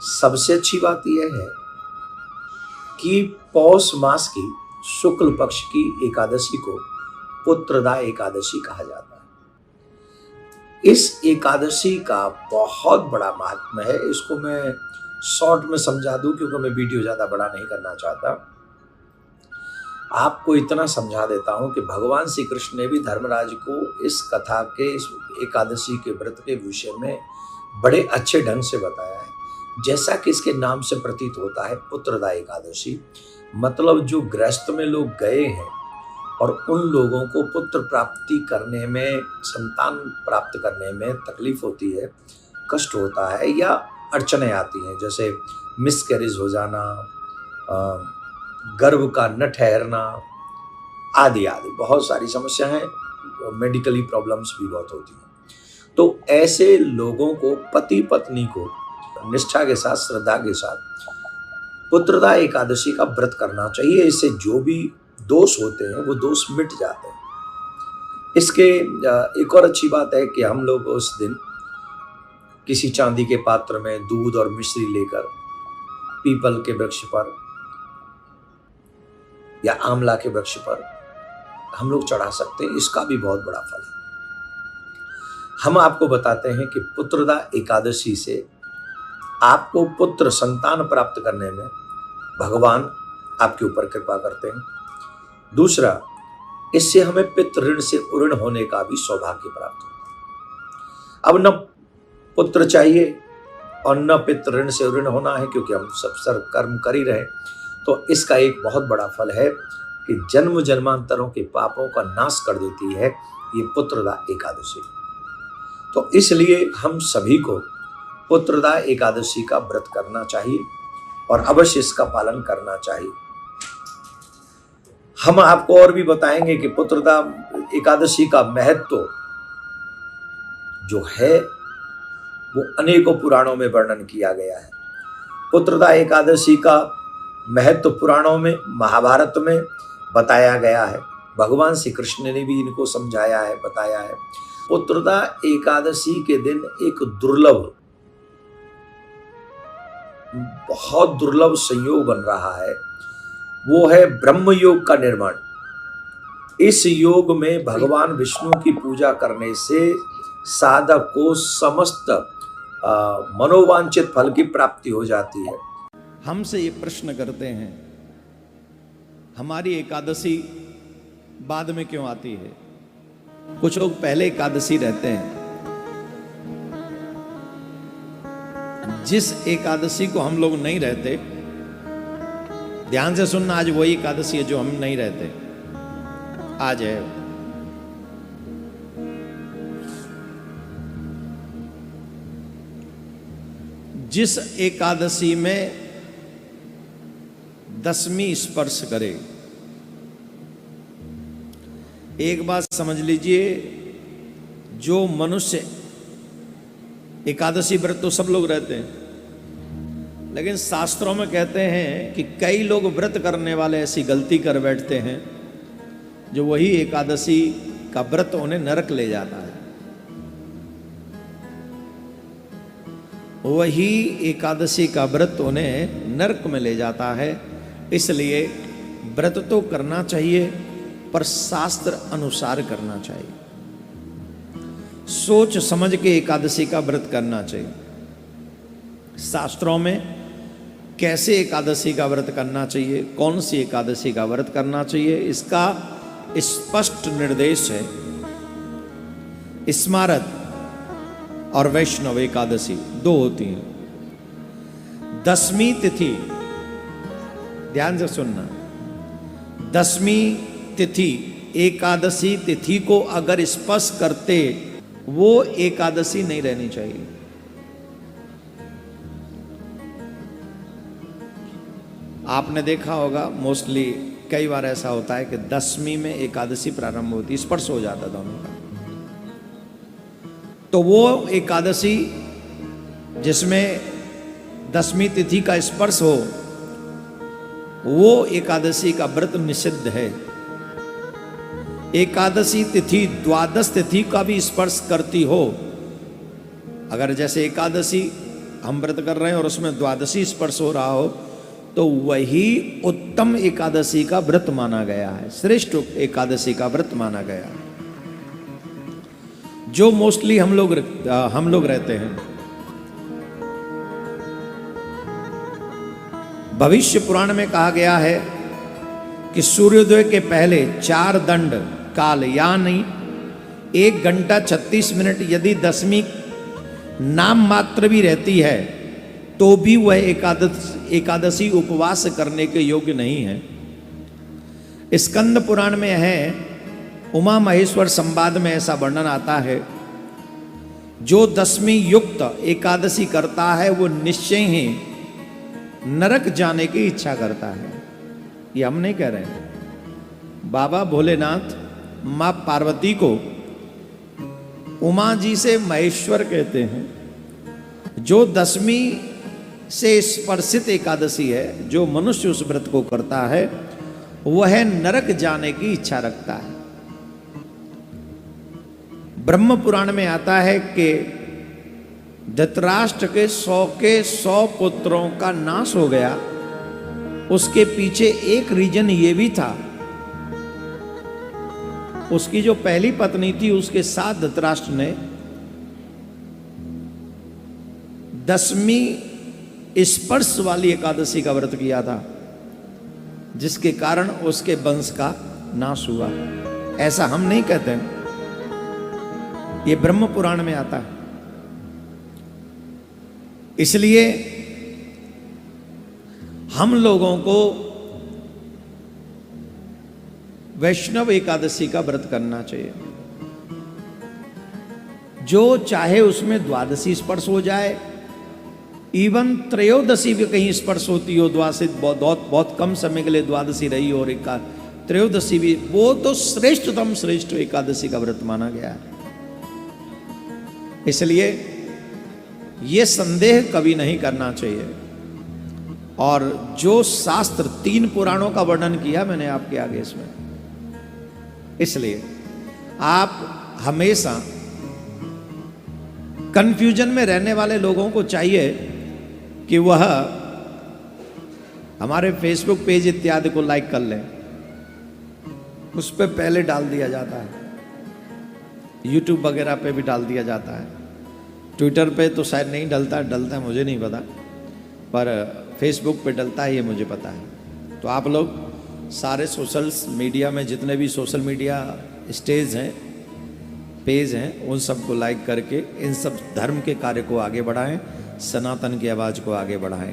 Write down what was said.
सबसे अच्छी बात यह है कि पौष मास की शुक्ल पक्ष की एकादशी को पुत्रदा एकादशी कहा जाता है। इस एकादशी का बहुत बड़ा महात्म्य है। इसको मैं शॉर्ट में समझा दूं क्योंकि मैं वीडियो ज्यादा बड़ा नहीं करना चाहता। आपको इतना समझा देता हूं कि भगवान श्री कृष्ण ने भी धर्मराज को इस कथा के, इस एकादशी के व्रत के विषय में बड़े अच्छे ढंग से बताया है। जैसा कि इसके नाम से प्रतीत होता है, पुत्रदा एकादशी मतलब जो गृहस्थ में लोग गए हैं और उन लोगों को पुत्र प्राप्ति करने में, संतान प्राप्त करने में तकलीफ होती है, कष्ट होता है या अड़चने आती हैं, जैसे मिसकैरेज हो जाना, गर्भ का न ठहरना आदि आदि बहुत सारी समस्या हैं, मेडिकली प्रॉब्लम्स भी बहुत होती हैं। तो ऐसे लोगों को, पति पत्नी को निष्ठा के साथ, श्रद्धा के साथ पुत्रदा एकादशी का व्रत करना चाहिए। इससे जो भी दोष होते हैं वो दोष मिट जाते हैं। इसके एक और अच्छी बात है कि हम लोग उस दिन किसी चांदी के पात्र में दूध और मिश्री लेकर पीपल के वृक्ष पर या आंवला के वृक्ष पर हम लोग चढ़ा सकते हैं। इसका भी बहुत बड़ा फल है। हम आपको बताते हैं कि पुत्रदा एकादशी से आपको पुत्र संतान प्राप्त करने में भगवान आपके ऊपर कृपा करते हैं। दूसरा, इससे हमें पितृ ऋण से उऋण होने का भी सौभाग्य प्राप्त होता है। अब न पुत्र चाहिए और न पितृ ऋण से उऋण होना है, क्योंकि हम सब सर कर्म कर ही रहे। तो इसका एक बहुत बड़ा फल है कि जन्म जन्मांतरों के पापों का नाश कर देती है ये पुत्रदा एकादशी। तो इसलिए हम सभी को पुत्रदा एकादशी का व्रत करना चाहिए और अवश्य इसका पालन करना चाहिए। हम आपको और भी बताएंगे कि पुत्रदा एकादशी का महत्व जो है वो अनेकों पुराणों में वर्णन किया गया है। पुत्रदा एकादशी का महत्व पुराणों में, महाभारत में बताया गया है। भगवान श्री कृष्ण ने भी इनको समझाया है, बताया है। पुत्रदा एकादशी के दिन एक दुर्लभ, बहुत दुर्लभ संयोग बन रहा है, वो है ब्रह्म योग का निर्माण। इस योग में भगवान विष्णु की पूजा करने से साधक को समस्त मनोवांछित फल की प्राप्ति हो जाती है। हमसे ये प्रश्न करते हैं, हमारी एकादशी बाद में क्यों आती है? कुछ लोग पहले एकादशी रहते हैं। जिस एकादशी को हम लोग नहीं रहते, ध्यान से सुनना, आज वही एकादशी है जो हम नहीं रहते। आज है जिस एकादशी में दसवीं स्पर्श करे। एक बात समझ लीजिए, जो मनुष्य, एकादशी व्रत तो सब लोग रहते हैं, लेकिन शास्त्रों में कहते हैं कि कई लोग व्रत करने वाले ऐसी गलती कर बैठते हैं जो वही एकादशी का व्रत उन्हें नरक ले जाता है। वही एकादशी का व्रत उन्हें नरक में ले जाता है। इसलिए व्रत तो करना चाहिए, पर शास्त्र अनुसार करना चाहिए। सोच समझ के एकादशी का व्रत करना चाहिए। शास्त्रों में कैसे एकादशी का व्रत करना चाहिए, कौन सी एकादशी का व्रत करना चाहिए, इसका स्पष्ट निर्देश है। स्मारत और वैष्णव एकादशी दो होती हैं। दसवीं तिथि, ध्यान से सुनना, दसवीं तिथि एकादशी तिथि को अगर स्पर्श करते, वो एकादशी नहीं रहनी चाहिए। आपने देखा होगा, मोस्टली कई बार ऐसा होता है कि दसवीं में एकादशी प्रारंभ होती, स्पर्श हो जाता दोनों का। तो वो एकादशी जिसमें दसवीं तिथि का स्पर्श हो, वो एकादशी का व्रत निषिद्ध है। एकादशी तिथि द्वादश तिथि का भी स्पर्श करती हो, अगर जैसे एकादशी हम व्रत कर रहे हैं और उसमें द्वादशी स्पर्श हो रहा हो तो वही उत्तम एकादशी का व्रत माना गया है, श्रेष्ठ एकादशी का व्रत माना गया है, जो मोस्टली हम लोग रहते हैं। भविष्य पुराण में कहा गया है कि सूर्योदय के पहले 4 दंड काल यानी 1 घंटा 36 मिनट यदि दशमी नाम मात्र भी रहती है तो भी वह एकादशी उपवास करने के योग्य नहीं है। स्कंद पुराण में है, उमा महेश्वर संवाद में ऐसा वर्णन आता है, जो दशमी युक्त एकादशी करता है वो निश्चय ही नरक जाने की इच्छा करता है। ये हम नहीं कह रहे हैं, बाबा भोलेनाथ माँ पार्वती को उमा जी से महेश्वर कहते हैं। जो दशमी से स्पर्शित एकादशी है, जो मनुष्य उस व्रत को करता है वह नरक जाने की इच्छा रखता है। ब्रह्म पुराण में आता है कि धृतराष्ट्र के 100 पुत्रों का नाश हो गया। उसके पीछे एक रीजन ये भी था, उसकी जो पहली पत्नी थी उसके साथ धृतराष्ट्र ने दशमी स्पर्श वाली एकादशी का व्रत किया था, जिसके कारण उसके वंश का नाश हुआ। ऐसा हम नहीं कहते हैं, ये ब्रह्म पुराण में आता है। इसलिए हम लोगों को वैष्णव एकादशी का व्रत करना चाहिए। जो चाहे उसमें द्वादशी स्पर्श हो जाए, इवन त्रयोदशी भी कहीं स्पर्श होती हो, द्वादशी बहुत कम समय के लिए द्वादशी रही और त्रयोदशी भी, वो तो श्रेष्ठतम श्रेष्ठ एकादशी का व्रत माना गया है। इसलिए ये संदेह कभी नहीं करना चाहिए। और जो शास्त्र 3 पुराणों का वर्णन किया मैंने आपके आगे इसमें, इसलिए आप हमेशा कंफ्यूजन में रहने वाले लोगों को चाहिए कि वह हमारे फेसबुक पेज इत्यादि को लाइक कर लें। उस पर पहले डाल दिया जाता है, यूट्यूब वगैरह पे भी डाल दिया जाता है, ट्विटर पे तो शायद नहीं डलता है मुझे नहीं पता, पर फेसबुक पे डलता है ये मुझे पता है। तो आप लोग सारे सोशल मीडिया में जितने भी सोशल मीडिया स्टेज हैं, पेज हैं, उन सबको लाइक करके इन सब धर्म के कार्य को आगे बढ़ाएं, सनातन की आवाज़ को आगे बढ़ाएं।